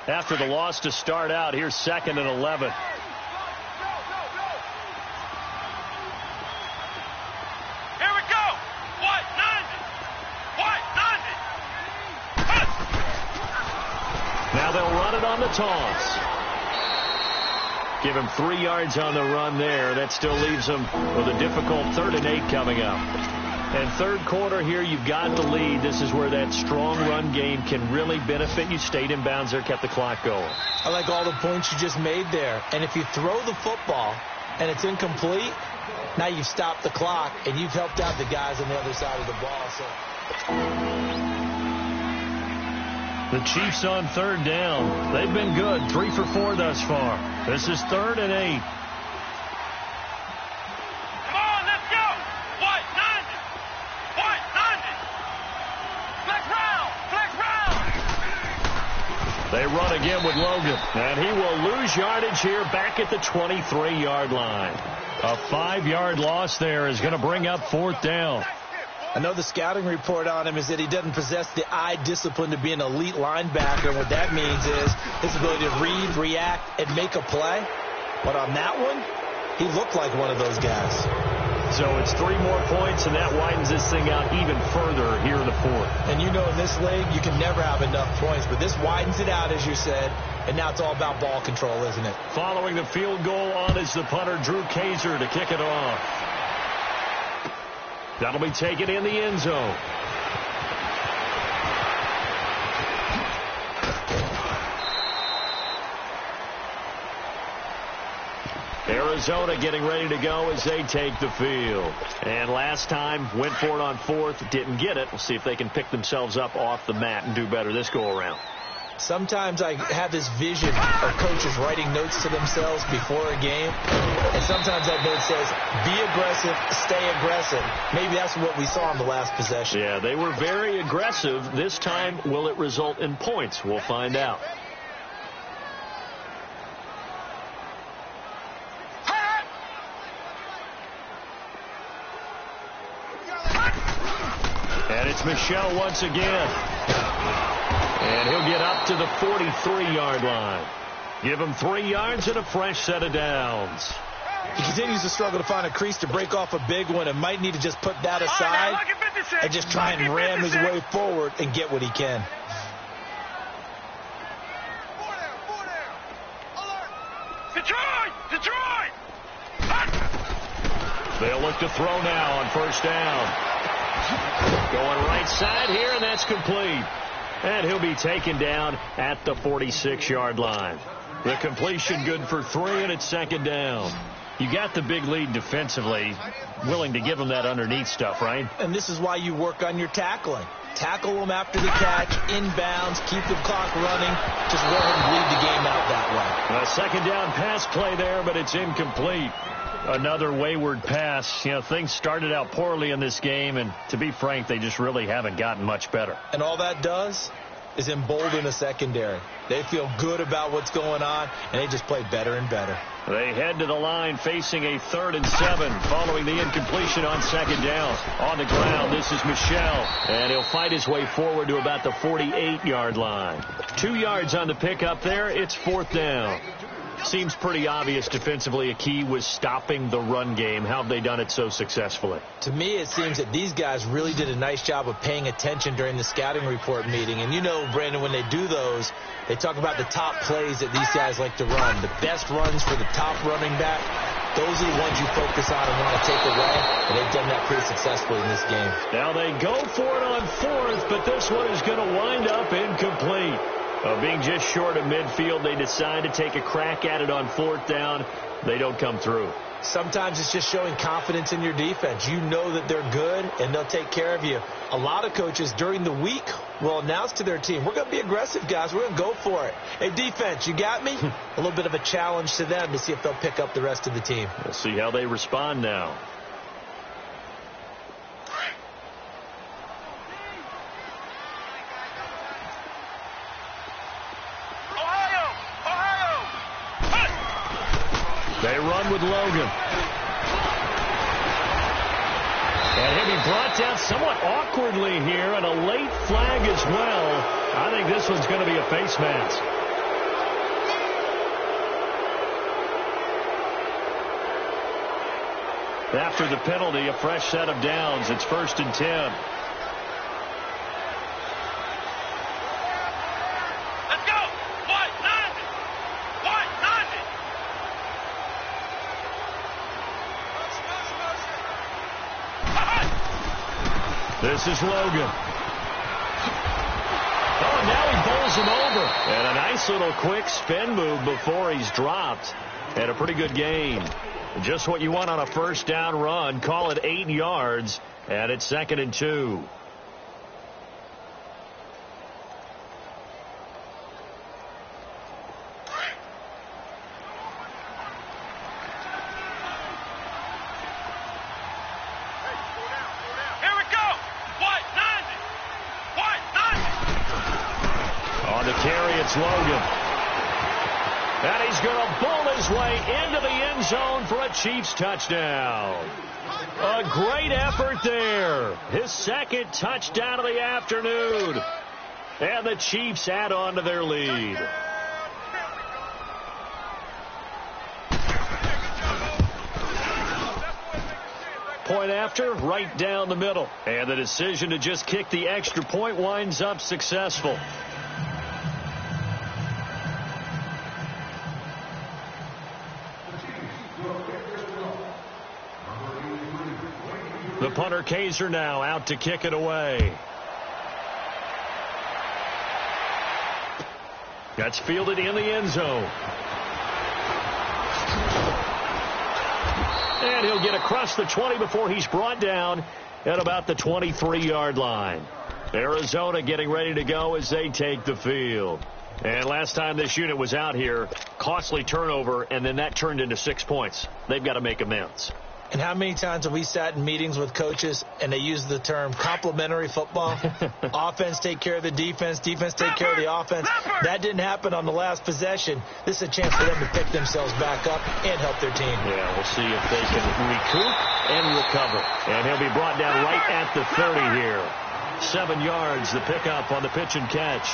Speaker 3: After the loss to start out, here's 2nd and 11.
Speaker 2: Here we go. What? 90.
Speaker 3: Now they'll run it on the toss. Give him 3 yards on the run there. That still leaves them with a difficult 3rd and 8 coming up. And third quarter here, you've got the lead. This is where that strong run game can really benefit you. Stayed in bounds there, kept the clock going.
Speaker 4: I like all the points you just made there. And if you throw the football and it's incomplete, now you've stopped the clock and you've helped out the guys on the other side of the ball.
Speaker 3: The Chiefs on 3rd down. They've been good, 3 for 4 thus far. This is 3rd and 8. They run again with Logan, and he will lose yardage here back at the 23-yard line. A 5-yard loss there is going to bring up 4th down.
Speaker 4: I know the scouting report on him is that he doesn't possess the eye discipline to be an elite linebacker. And what that means is his ability to read, react, and make a play. But on that one, he looked like one of those guys.
Speaker 3: So it's 3 more points, and that widens this thing out even further here in the 4th.
Speaker 4: And you know in this league, you can never have enough points. But this widens it out, as you said. And now it's all about ball control, isn't it?
Speaker 3: Following the field goal on is the punter, Drew Kaiser, to kick it off. That'll be taken in the end zone. Arizona getting ready to go as they take the field. And last time, went for it on 4th, didn't get it. We'll see if they can pick themselves up off the mat and do better this go-around.
Speaker 4: Sometimes I have this vision of coaches writing notes to themselves before a game. And sometimes that note says, be aggressive, stay aggressive. Maybe that's what we saw in the last possession.
Speaker 3: Yeah, they were very aggressive. This time, will it result in points? We'll find out. And it's Michel once again. And he'll get up to the 43-yard line. Give him 3 yards and a fresh set of downs.
Speaker 4: He continues to struggle to find a crease to break off a big one and might need to just put that aside and just try and ram his way forward and get what he can.
Speaker 2: Detroit!
Speaker 3: They'll look to throw now on 1st down. Going right side here, and that's complete. And he'll be taken down at the 46-yard line. The completion good for 3, and it's 2nd down. You got the big lead defensively, willing to give them that underneath stuff, right?
Speaker 4: And this is why you work on your tackling. Tackle them after the catch, inbounds, keep the clock running. Just let him bleed the game out that way.
Speaker 3: A 2nd down pass play there, but it's incomplete. Another wayward pass. You know, things started out poorly in this game, and to be frank, they just really haven't gotten much better.
Speaker 4: And all that does is embolden a secondary. They feel good about what's going on, and they just play better and better.
Speaker 3: They head to the line facing a 3rd and 7 following the incompletion on 2nd down. On the ground, this is Michel, and he'll fight his way forward to about the 48-yard line. 2 yards on the pickup there. It's 4th down. Seems pretty obvious defensively a key was stopping the run game. How have they done it so successfully?
Speaker 4: To me, it seems that these guys really did a nice job of paying attention during the scouting report meeting. And you know, Brandon, when they do those, they talk about the top plays that these guys like to run. The best runs for the top running back, those are the ones you focus on and want to take away. And they've done that pretty successfully in this game.
Speaker 3: Now they go for it on 4th, but this one is going to wind up incomplete. Being just short of midfield, they decide to take a crack at it on 4th down. They don't come through.
Speaker 4: Sometimes it's just showing confidence in your defense. You know that they're good, and they'll take care of you. A lot of coaches during the week will announce to their team, we're going to be aggressive, guys. We're going to go for it. Hey, defense, you got me? A little bit of a challenge to them to see if they'll pick up the rest of the team.
Speaker 3: We'll see how they respond now. They run with Logan. And he'll be brought down somewhat awkwardly here, and a late flag as well. I think this one's going to be a face mask. After the penalty, a fresh set of downs. It's 1st and 10. This is Logan. Oh, now he bowls him over. And a nice little quick spin move before he's dropped. And a pretty good gain. Just what you want on a 1st down run. Call it 8 yards. And it's 2nd and 2. Logan. And he's going to bowl his way into the end zone for a Chiefs touchdown. A great effort there. His 2nd touchdown of the afternoon. And the Chiefs add on to their lead. Point after, right down the middle. And the decision to just kick the extra point winds up successful. The punter Kaiser now out to kick it away. That's fielded in the end zone. And he'll get across the 20 before he's brought down at about the 23-yard line. Arizona getting ready to go as they take the field. And last time this unit was out here, costly turnover, and then that turned into 6 points. They've got to make amends.
Speaker 4: And how many times have we sat in meetings with coaches and they use the term complementary football? Offense take care of the defense, defense take care of the offense. That didn't happen on the last possession. This is a chance for them to pick themselves back up and help their team.
Speaker 3: Yeah, we'll see if they can recoup and recover. And he'll be brought down right at the 30 here. 7 yards, the pickup on the pitch and catch.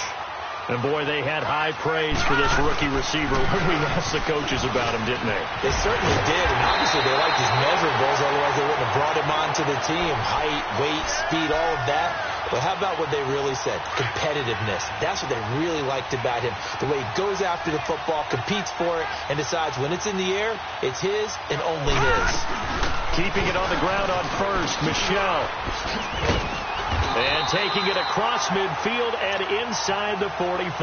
Speaker 3: And, boy, they had high praise for this rookie receiver when we asked the coaches about him, didn't they?
Speaker 4: They certainly did, and obviously they liked his measurables, otherwise they wouldn't have brought him onto the team. Height, weight, speed, all of that. But how about what they really said? Competitiveness. That's what they really liked about him. The way he goes after the football, competes for it, and decides when it's in the air, it's his and only his.
Speaker 3: Keeping it on the ground on first, Michelle. And taking it across midfield and inside the 45.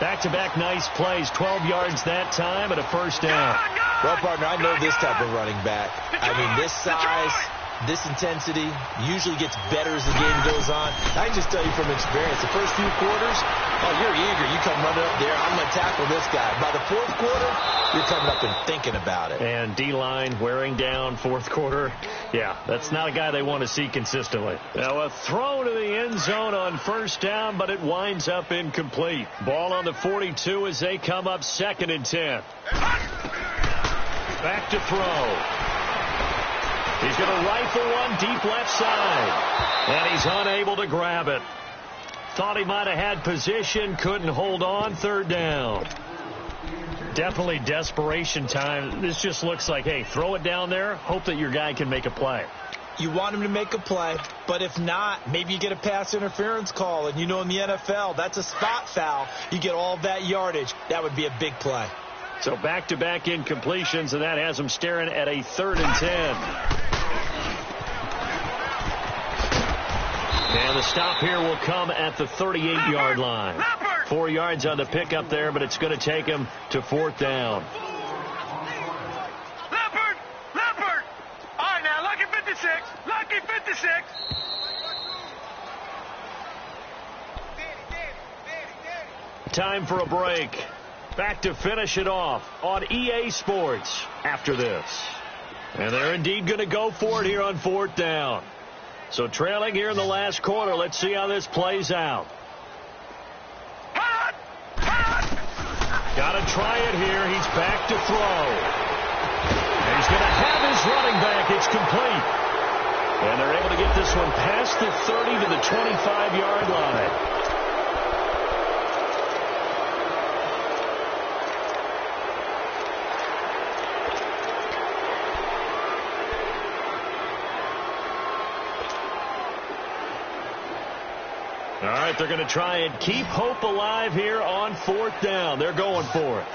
Speaker 3: Back-to-back nice plays. 12 yards that time and a first down.
Speaker 4: Well, partner, I know this type of running back. I mean, this size, this intensity usually gets better as the game goes on. I can just tell you from experience, the first few quarters, oh, you're eager. You come running up there. I'm going to tackle this guy. By the 4th quarter, you're coming up and thinking about it.
Speaker 3: And D-line wearing down 4th quarter. Yeah, that's not a guy they want to see consistently. Now a throw to the end zone on first down, but it winds up incomplete. Ball on the 42 as they come up 2nd and 10. Back to throw. He's going to rifle one deep left side. And he's unable to grab it. Thought he might have had position, couldn't hold on. 3rd down. Definitely desperation time. This just looks like, hey, throw it down there, hope that your guy can make a play.
Speaker 4: You want him to make a play, but if not, maybe you get a pass interference call, and you know in the NFL, that's a spot foul. You get all that yardage. That would be a big play.
Speaker 3: So back-to-back incompletions, and that has him staring at a 3rd and 10. And the stop here will come at the 38-yard line. 4 yards on the pickup there, but it's going to take him to 4th down.
Speaker 2: Leopard! All right, now, lucky 56. Lucky 56.
Speaker 3: Time for a break. Back to finish it off on EA Sports after this. And they're indeed going to go for it here on 4th down. So trailing here in the last quarter. Let's see how this plays out. Got to try it here. He's back to throw. And he's going to have his running back. It's complete. And they're able to get this one past the 30 to the 25-yard line. All right, they're going to try and keep hope alive here on 4th down. They're going for it.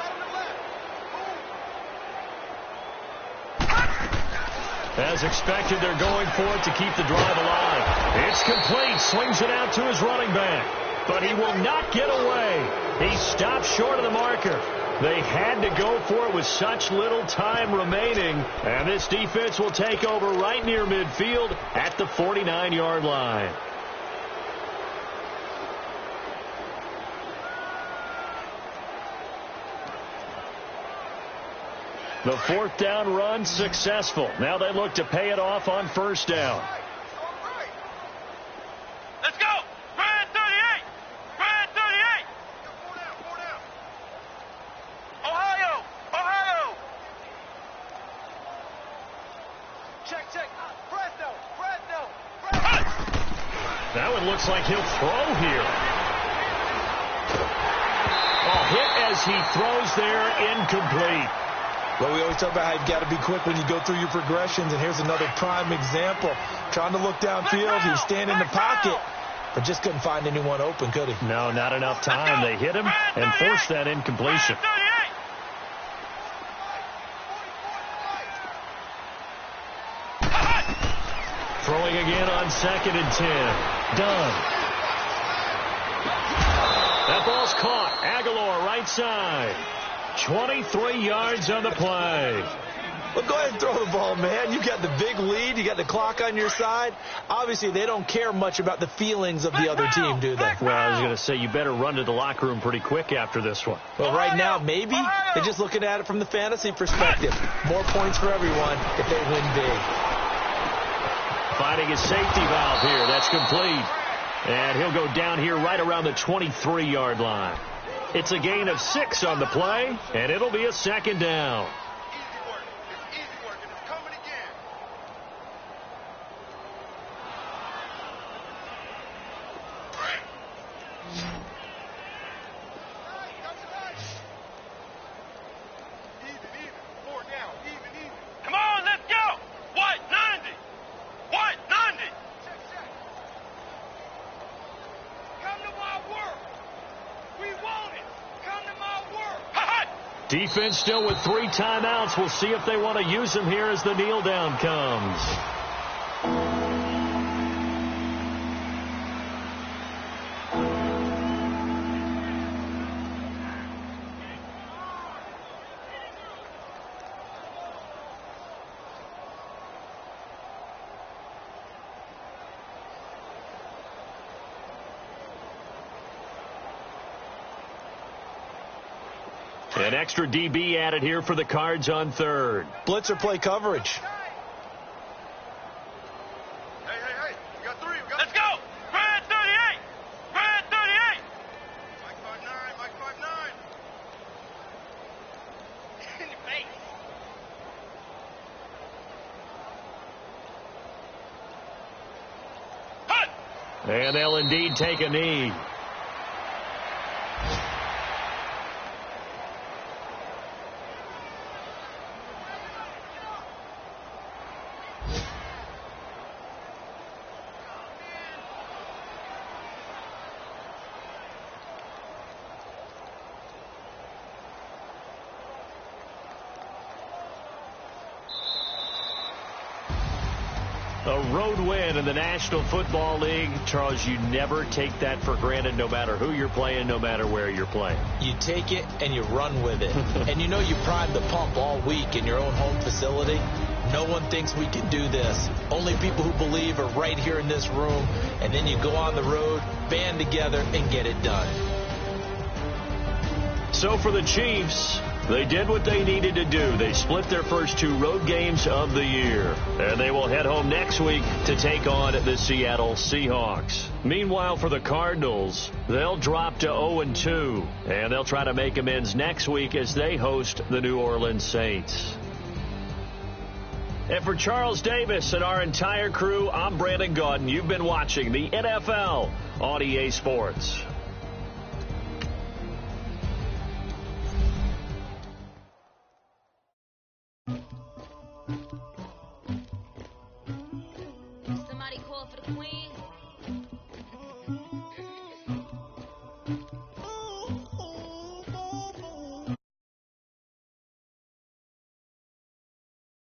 Speaker 3: As expected, they're going for it to keep the drive alive. It's complete. Swings it out to his running back. But he will not get away. He stopped short of the marker. They had to go for it with such little time remaining. And this defense will take over right near midfield at the 49-yard line. The 4th down run successful. Now they look to pay it off on 1st down.
Speaker 2: Let's go! Brad 38! Brad 38! Ohio! Check. Fresno!
Speaker 3: That one looks like he'll throw here. Hit as he throws there, incomplete.
Speaker 4: Well, we always talk about how you've got to be quick when you go through your progressions, and here's another prime example. Trying to look downfield, he was standing in the pocket, but just couldn't find anyone open, could he?
Speaker 3: No, not enough time. They hit him and forced that incompletion. Throwing again on 2nd and 10. Done. That ball's caught. Aguilar right side. 23 yards on the play.
Speaker 4: Well, go ahead and throw the ball, man. You got the big lead. You got the clock on your side. Obviously, they don't care much about the feelings of the other team, do they?
Speaker 3: Well, I was going to say, you better run to the locker room pretty quick after this one.
Speaker 4: Well, right now, maybe they're just looking at it from the fantasy perspective. More points for everyone if they win big.
Speaker 3: Finding his safety valve here. That's complete. And he'll go down here right around the 23-yard line. It's a gain of 6 on the play, and it'll be a 2nd down.
Speaker 2: Easy work, and it's coming again. Even. 4 down. Even. Come on, let's go. What? 90. What? 90. Check. Come to my work. We want it. Come to my work.
Speaker 3: Defense still with 3 timeouts. We'll see if they want to use them here as the kneel down comes. An extra DB added here for the Cards on 3rd.
Speaker 4: Blitzer play coverage.
Speaker 2: Hey. We got 3. Let's go. Brad 38. Brad 38. Mike 5'9. In your face.
Speaker 3: And they'll indeed take a knee. A road win in the National Football League. Charles, you never take that for granted no matter who you're playing, no matter where you're playing.
Speaker 4: You take it and you run with it. And you know you primed the pump all week in your own home facility. No one thinks we can do this. Only people who believe are right here in this room. And then you go on the road, band together, and get it done.
Speaker 3: So for the Chiefs, they did what they needed to do. They split their first 2 road games of the year. And they will head home next week to take on the Seattle Seahawks. Meanwhile, for the Cardinals, they'll drop to 0-2. And they'll try to make amends next week as they host the New Orleans Saints. And for Charles Davis and our entire crew, I'm Brandon Gaudin. You've been watching the NFL on EA Sports.
Speaker 5: Somebody call for the queen.